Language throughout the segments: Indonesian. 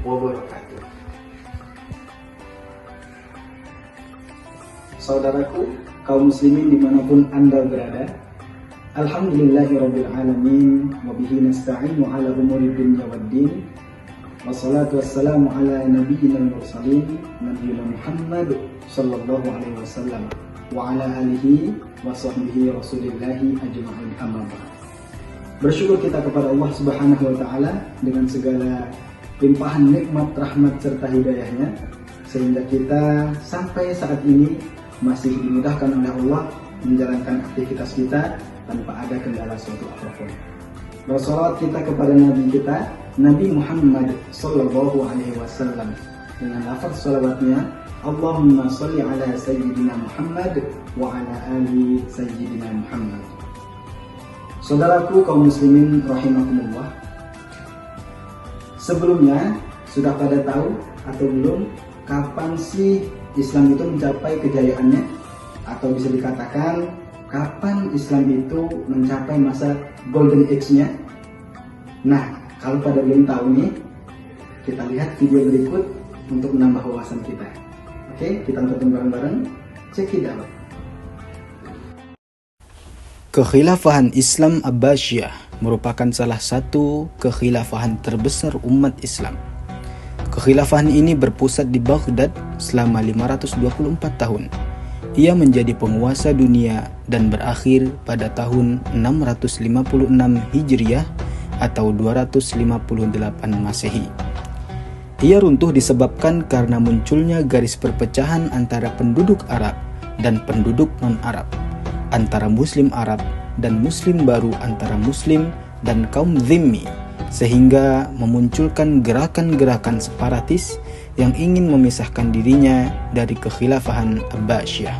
wabarakatuh. Saudaraku, kaum muslimin dimanapun Anda berada, alhamdulillahirrabbilalamin, wabihi nasta'inu ala umuri dunya waddin, wassalatu wassalamu ala nabiyyina mursalin, nabiyina Muhammad sallallahu alaihi wasallam wa ala alihi wa sahbihi rasulillahi ajma'in, amma ba'd. Bersyukur kita kepada Allah Subhanahu wa taala dengan segala limpahan nikmat, rahmat serta hidayahnya, sehingga kita sampai saat ini masih dimudahkan oleh Allah menjalankan aktivitas kita tanpa ada kendala suatu apapun. Bersolawat kita kepada Nabi kita, Nabi Muhammad sallallahu alaihi wasallam, dengan lafaz salawatnya, Allahumma sholli ala sayyidina Muhammad wa ala ali sayyidina Muhammad. Saudaraku kaum muslimin rahimakumullah, sebelumnya sudah pada tahu atau belum kapan sih Islam itu mencapai kejayaannya, atau bisa dikatakan kapan Islam itu mencapai masa golden age-nya? Nah, kalau pada belum tahu nih, kita lihat video berikut untuk menambah wawasan kita. Oke, kita tonton bareng-bareng. Check it out. Kekhilafahan Islam Abbasiyah merupakan salah satu kekhilafahan terbesar umat Islam. Kekhilafahan ini berpusat di Baghdad selama 524 tahun. Ia menjadi penguasa dunia dan berakhir pada tahun 656 Hijriah atau 258 Masehi. Ia runtuh disebabkan karena munculnya garis perpecahan antara penduduk Arab dan penduduk non-Arab, antara Muslim Arab dan Muslim baru antara Muslim dan kaum Dhimmi, sehingga memunculkan gerakan-gerakan separatis yang ingin memisahkan dirinya dari kekhilafahan Abbasiyah.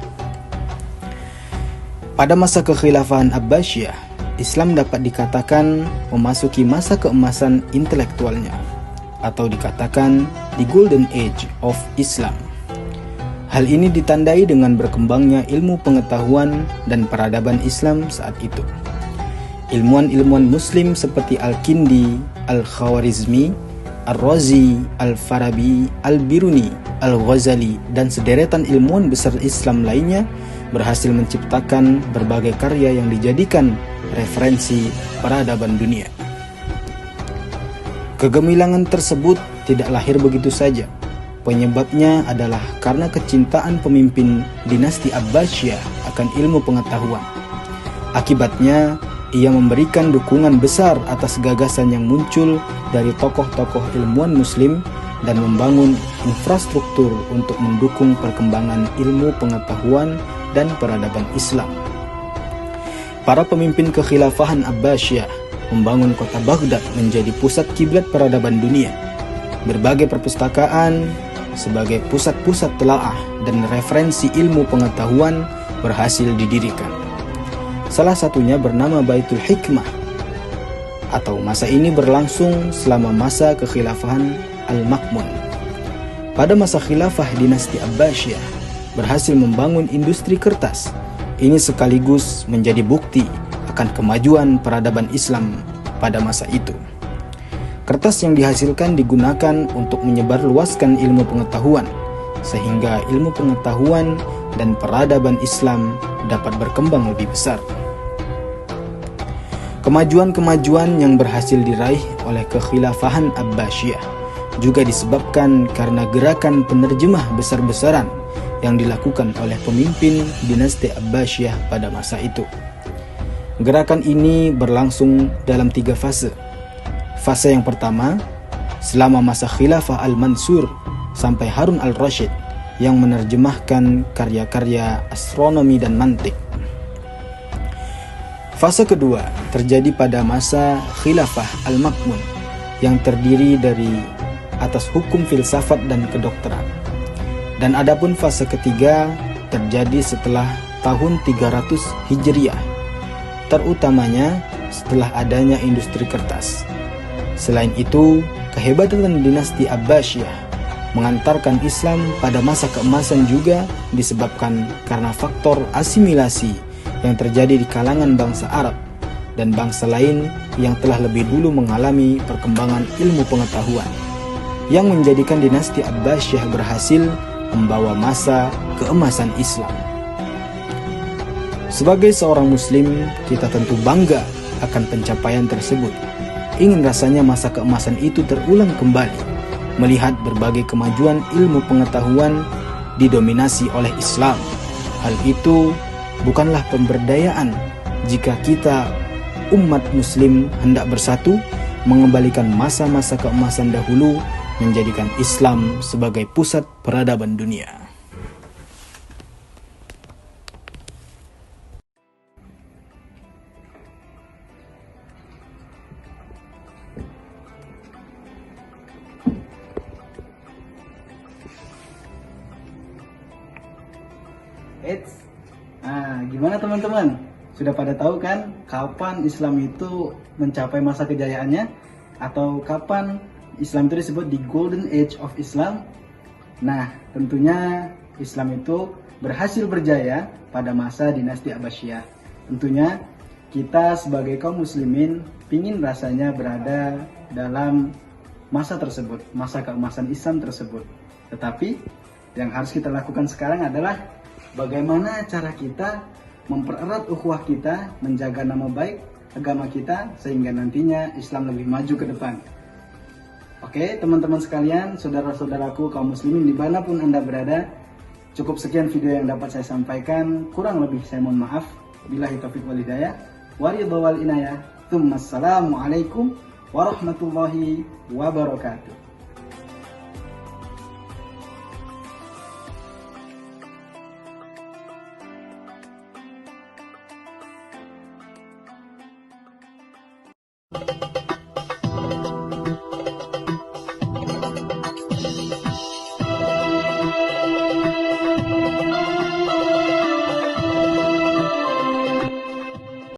Pada masa kekhilafahan Abbasiyah, Islam dapat dikatakan memasuki masa keemasan intelektualnya, atau dikatakan the golden age of Islam. Hal ini ditandai dengan berkembangnya ilmu pengetahuan dan peradaban Islam saat itu. Ilmuwan-ilmuwan Muslim seperti Al-Kindi, Al-Khawarizmi, Ar-Razi, Al-Farabi, Al-Biruni, Al-Ghazali, dan sederetan ilmuwan besar Islam lainnya berhasil menciptakan berbagai karya yang dijadikan referensi peradaban dunia. Kegemilangan tersebut tidak lahir begitu saja. Penyebabnya adalah karena kecintaan pemimpin dinasti Abbasiyah akan ilmu pengetahuan. Akibatnya, ia memberikan dukungan besar atas gagasan yang muncul dari tokoh-tokoh ilmuwan Muslim dan membangun infrastruktur untuk mendukung perkembangan ilmu pengetahuan dan peradaban Islam. Para pemimpin kekhilafahan Abbasiyah membangun kota Baghdad menjadi pusat kiblat peradaban dunia. Berbagai perpustakaan sebagai pusat-pusat telaah dan referensi ilmu pengetahuan berhasil didirikan. Salah satunya bernama Baitul Hikmah, atau masa ini berlangsung selama masa kekhilafahan Al-Ma'mun. Pada masa khilafah dinasti Abbasiyah berhasil membangun industri kertas. Ini sekaligus menjadi bukti akan kemajuan peradaban Islam pada masa itu. Kertas yang dihasilkan digunakan untuk menyebarluaskan ilmu pengetahuan, sehingga ilmu pengetahuan dan peradaban Islam dapat berkembang lebih besar. Kemajuan-kemajuan yang berhasil diraih oleh kekhilafahan Abbasiyah juga disebabkan karena gerakan penerjemah besar-besaran yang dilakukan oleh pemimpin dinasti Abbasiyah pada masa itu. Gerakan ini berlangsung dalam 3 fase. Fase yang pertama, selama masa khilafah Al-Mansur sampai Harun al-Rasyid yang menerjemahkan karya-karya astronomi dan mantik. Fase kedua terjadi pada masa khilafah Al-Ma'mun yang terdiri dari atas hukum filsafat dan kedokteran. Dan adapun fase ketiga terjadi setelah tahun 300 Hijriah, terutamanya setelah adanya industri kertas. Selain itu, kehebatan dinasti Abbasiyah mengantarkan Islam pada masa keemasan juga disebabkan karena faktor asimilasi yang terjadi di kalangan bangsa Arab dan bangsa lain yang telah lebih dulu mengalami perkembangan ilmu pengetahuan. yang menjadikan dinasti Abbasiyah berhasil membawa masa keemasan Islam. Sebagai seorang muslim, kita tentu bangga akan pencapaian tersebut. Ingin rasanya masa keemasan itu terulang kembali, melihat berbagai kemajuan ilmu pengetahuan didominasi oleh Islam. Hal itu bukanlah pemberdayaan jika kita umat muslim hendak bersatu, mengembalikan masa-masa keemasan dahulu, menjadikan Islam sebagai pusat peradaban dunia. Gimana teman-teman? Sudah pada tahu kan kapan Islam itu mencapai masa kejayaannya? Atau kapan Islam itu disebut the Golden Age of Islam? Nah, tentunya Islam itu berhasil berjaya pada masa dinasti Abbasiyah. Tentunya kita sebagai kaum muslimin pingin rasanya berada dalam masa tersebut, masa keemasan Islam tersebut. Tetapi yang harus kita lakukan sekarang adalah bagaimana cara kita mempererat ukhuwah kita, menjaga nama baik agama kita, sehingga nantinya Islam lebih maju ke depan. Oke, teman-teman sekalian, saudara-saudaraku kaum muslimin dimanapun Anda berada, cukup sekian video yang dapat saya sampaikan. Kurang lebih saya mohon maaf. Billahi taufiq wal hidayah. Waridho wal inayah. Assalamualaikum warahmatullahi wabarakatuh.